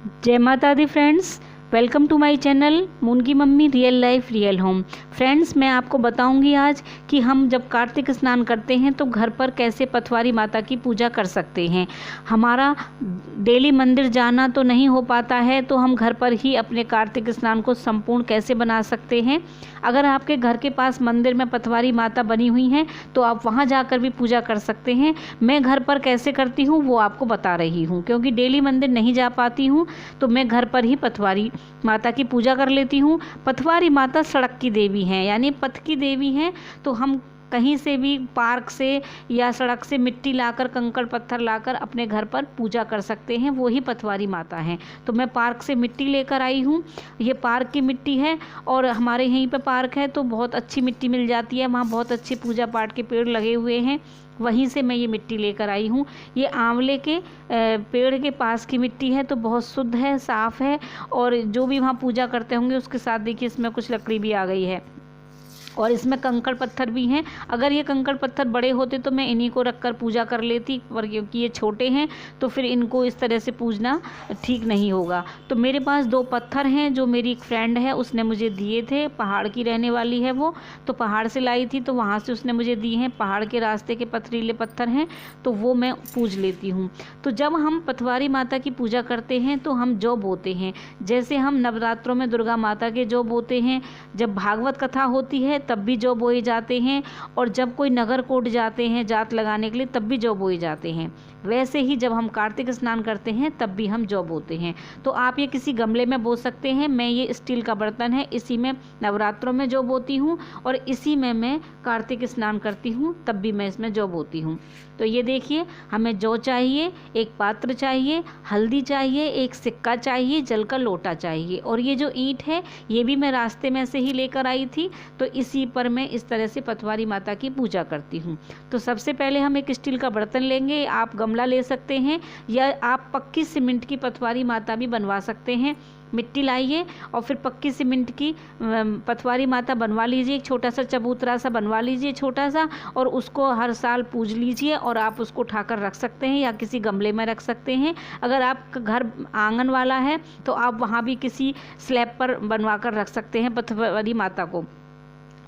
जय माता दी friends, welcome to my channel moon की mummy real life real home. Friends, मैं आपको बताऊंगी आज कि हम जब कार्तिक स्नान करते हैं तो घर पर कैसे पथवारी माता की पूजा कर सकते हैं। हमारा डेली मंदिर जाना तो नहीं हो पाता है, तो हम घर पर ही अपने कार्तिक स्नान को संपूर्ण कैसे बना सकते हैं। अगर आपके घर के पास मंदिर में पथवारी माता बनी हुई हैं तो आप वहां जाकर भी पूजा कर सकते हैं। मैं घर पर कैसे करती हूँ वो आपको बता रही हूँ, क्योंकि डेली मंदिर नहीं जा पाती हूँ तो मैं घर पर ही पथवारी माता की पूजा कर लेती हूँ। पथवारी माता सड़क की देवी हैं, यानी पथ की देवी हैं। तो हम कहीं से भी पार्क से या सड़क से मिट्टी लाकर, कंकड़ पत्थर लाकर अपने घर पर पूजा कर सकते हैं, वो ही पथवारी माता हैं। तो मैं पार्क से मिट्टी लेकर आई हूँ। ये पार्क की मिट्टी है और हमारे यहीं पे पार्क है तो बहुत अच्छी मिट्टी मिल जाती है। वहाँ बहुत अच्छे पूजा पाठ के पेड़ लगे हुए हैं, वहीं से मैं ये मिट्टी लेकर आई हूँ। ये आंवले के पेड़ के पास की मिट्टी है तो बहुत शुद्ध है, साफ़ है। और जो भी वहाँ पूजा करते होंगे उसके साथ देखिए इसमें कुछ लकड़ी भी आ गई है और इसमें कंकड़ पत्थर भी हैं। अगर ये कंकड़ पत्थर बड़े होते तो मैं इन्हीं को रखकर पूजा कर लेती, पर क्योंकि ये छोटे हैं तो फिर इनको इस तरह से पूजना ठीक नहीं होगा। तो मेरे पास 2 पत्थर हैं जो मेरी एक फ्रेंड है उसने मुझे दिए थे। पहाड़ की रहने वाली है वो, तो पहाड़ से लाई थी तो वहाँ से उसने मुझे दिए हैं। पहाड़ के रास्ते के पथरीले पत्थर हैं तो वो मैं पूज लेती हूँ। तो जब हम पथवारी माता की पूजा करते हैं तो हम जौ बोते हैं। जैसे हम नवरात्रों में दुर्गा माता के जौ बोते हैं, जब भागवत कथा होती है तब भी जौ बोए जाते हैं, और जब कोई नगर कोट जाते हैं जात लगाने के लिए तब भी जौ बोए जाते हैं। वैसे ही जब हम कार्तिक स्नान करते हैं तब भी हम जौ बोते हैं। तो आप ये किसी गमले में बो सकते हैं। मैं ये स्टील का बर्तन है, इसी में नवरात्रों में जौ बोती हूँ और इसी में मैं कार्तिक स्नान करती हूँ तब भी मैं इसमें जौ बोती हूँ। तो ये देखिए, हमें जौ चाहिए, एक पात्र चाहिए, हल्दी चाहिए, एक सिक्का चाहिए, जल का लोटा चाहिए, और ये जो ईंट है ये भी मैं रास्ते में से ही लेकर आई थी। तो इसी पर मैं इस तरह से पथवारी माता की पूजा करती हूँ। तो सबसे पहले हम एक स्टील का बर्तन लेंगे, आप गमला ले सकते हैं या आप पक्की सीमेंट की पथवारी माता भी बनवा सकते हैं। मिट्टी लाइए और फिर पक्की सीमेंट की पथवारी माता बनवा लीजिए। एक छोटा सा चबूतरा सा बनवा लीजिए, छोटा सा, और उसको हर साल पूज लीजिए। और आप उसको उठाकर रख सकते हैं या किसी गमले में रख सकते हैं। अगर आपका घर आंगन वाला है तो आप वहाँ भी किसी स्लैब पर बनवा कर रख सकते हैं पथवारी माता को।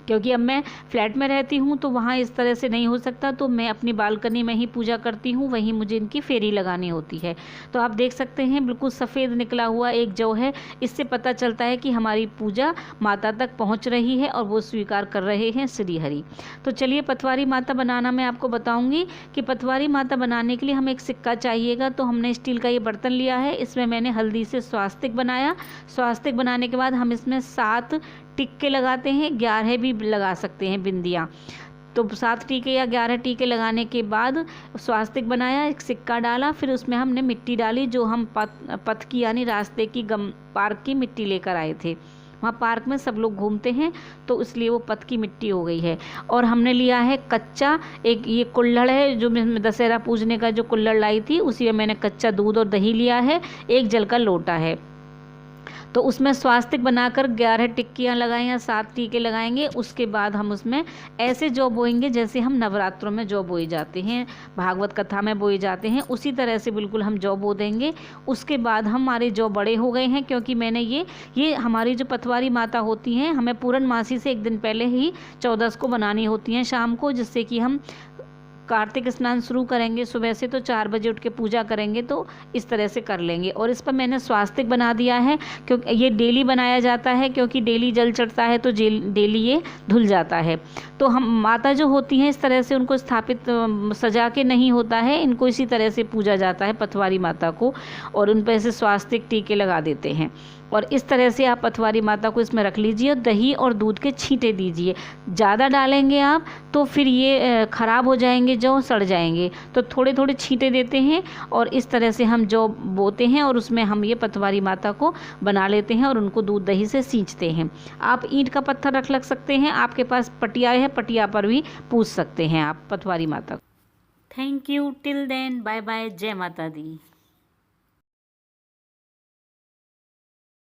क्योंकि अब मैं फ्लैट में रहती हूँ तो वहाँ इस तरह से नहीं हो सकता, तो मैं अपनी बालकनी में ही पूजा करती हूँ, वहीं मुझे इनकी फेरी लगानी होती है। तो आप देख सकते हैं बिल्कुल सफ़ेद निकला हुआ एक जौ है। इससे पता चलता है कि हमारी पूजा माता तक पहुँच रही है और वो स्वीकार कर रहे हैं श्री हरि। तो चलिए, पथवारी माता बनाना मैं आपको बताऊँगी कि पथवारी माता बनाने के लिए हमें एक सिक्का चाहिएगा। तो हमने स्टील का ये बर्तन लिया है, इसमें मैंने हल्दी से स्वास्तिक बनाया। स्वास्तिक बनाने के बाद हम इसमें 7 टिक्के लगाते हैं, 11 भी लगा सकते हैं बिंदियाँ। तो 7 टीके या 11 टीके लगाने के बाद स्वास्तिक बनाया, एक सिक्का डाला, फिर उसमें हमने मिट्टी डाली जो हम पथ की यानी रास्ते की पार्क की मिट्टी लेकर आए थे। वहाँ पार्क में सब लोग घूमते हैं तो इसलिए वो पथ की मिट्टी हो गई है। और हमने लिया है कच्चा, एक ये कुल्हड़ है जो मैं दशहरा पूजने का जो कुल्हड़ लाई थी उसी में मैंने कच्चा दूध और दही लिया है। एक जल का लोटा है। तो उसमें स्वास्तिक बनाकर 11 टिक्कियाँ लगाएं या 7 टीके लगाएंगे। उसके बाद हम उसमें ऐसे जौ बोएंगे जैसे हम नवरात्रों में जौ बोए जाते हैं, भागवत कथा में बोए जाते हैं, उसी तरह से बिल्कुल हम जौ बो देंगे। उसके बाद हमारे जौ बड़े हो गए हैं, क्योंकि मैंने ये हमारी जो पथवारी माता होती हैं हमें पूर्णमासी से 1 दिन पहले ही 14 को बनानी होती हैं शाम को, जिससे कि हम कार्तिक स्नान शुरू करेंगे सुबह से तो 4 बजे उठ के पूजा करेंगे, तो इस तरह से कर लेंगे। और इस पर मैंने स्वास्तिक बना दिया है, क्योंकि ये डेली बनाया जाता है, क्योंकि डेली जल चढ़ता है तो डेली ये धुल जाता है। तो हम माता जो होती हैं इस तरह से उनको स्थापित सजा के नहीं होता है, इनको इसी तरह से पूजा जाता है पथवारी माता को, और उन पर ऐसे स्वास्तिक टीके लगा देते हैं। और इस तरह से आप पथवारी माता को इसमें रख लीजिए और दही और दूध के छींटे दीजिए। ज़्यादा डालेंगे आप तो फिर ये ख़राब हो जाएंगे, जौ सड़ जाएंगे। तो थोड़े थोड़े छींटे देते हैं और इस तरह से हम जौ बोते हैं और उसमें हम ये पथवारी माता को बना लेते हैं और उनको दूध दही से सींचते हैं। आप ईंट का पत्थर रख सकते हैं, आपके पास पटिया है, पटिया पर भी पूज सकते हैं आप पथवारी माता को। Thank you, till then, bye bye, जय माता दी।